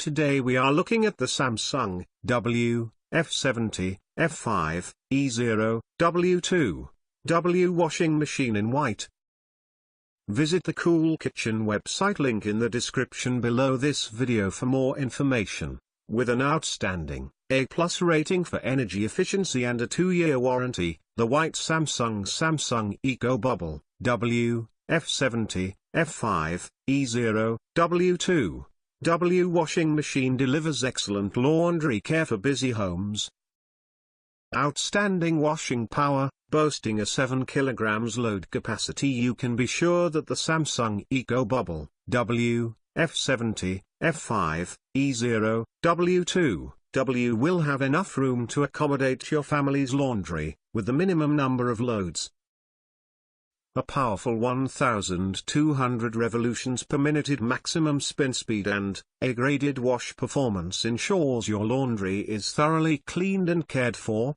Today we are looking at the Samsung WF70F5E0W2W Washing Machine in white. Visit the Cool Kitchen website, link in the description below this video for more information. With an outstanding A+ rating for energy efficiency and a 2-year warranty, the white Samsung ecobubble WF70F5E0W2W washing machine delivers excellent laundry care for busy homes. Outstanding washing power, boasting a 7 kg load capacity. You can be sure that the Samsung ecobubble WF70F5E0W2W will have enough room to accommodate your family's laundry, with the minimum number of loads. A powerful 1,200 revolutions per minute maximum spin speed and a graded wash performance ensures your laundry is thoroughly cleaned and cared for.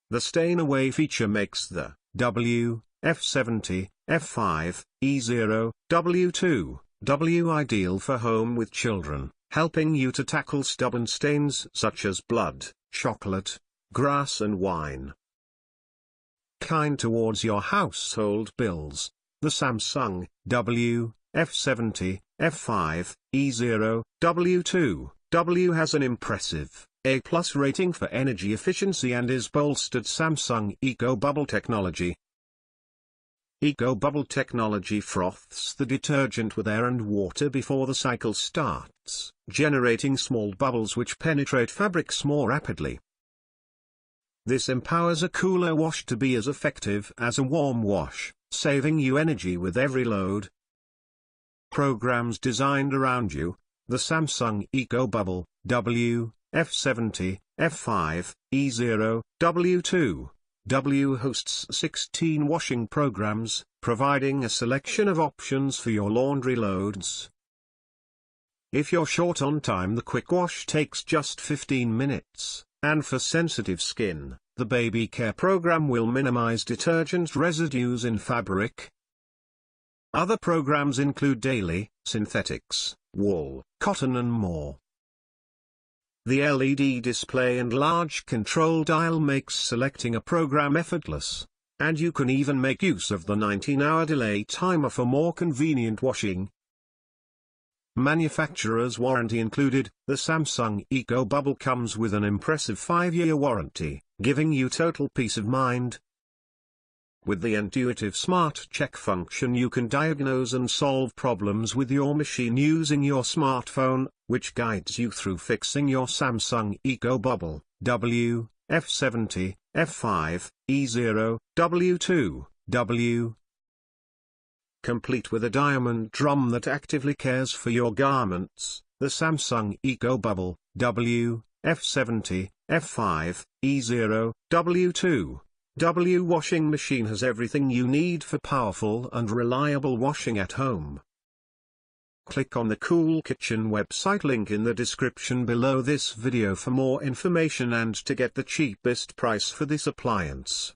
The stain away feature makes the WF70F5E0W2W ideal for home with children, helping you to tackle stubborn stains such as blood, chocolate, grass and wine. Kind towards your household bills, the Samsung WF70F5E0W2W has an impressive A+ rating for energy efficiency and is bolstered Samsung ecobubble technology. Ecobubble technology froths the detergent with air and water before the cycle starts, generating small bubbles which penetrate fabrics more rapidly. This empowers a cooler wash to be as effective as a warm wash, saving you energy with every load. Programs designed around you, the Samsung ecobubble WF70F5E0W2W hosts 16 washing programs, providing a selection of options for your laundry loads. If you're short on time, the quick wash takes just 15 minutes. And for sensitive skin, the baby care program will minimize detergent residues in fabric. Other programs include daily, synthetics, wool, cotton and more. The LED display and large control dial makes selecting a program effortless, and you can even make use of the 19-hour delay timer for more convenient washing. Manufacturer's warranty included, the Samsung ecobubble comes with an impressive 5-year warranty, giving you total peace of mind. With the intuitive Smart Check function, you can diagnose and solve problems with your machine using your smartphone, which guides you through fixing your Samsung ecobubble WF70F5E0W2W. Complete with a diamond drum that actively cares for your garments, the Samsung ecobubble WF70F5E0W2W washing machine has everything you need for powerful and reliable washing at home. Click on the Cool Kitchen website, link in the description below this video for more information and to get the cheapest price for this appliance.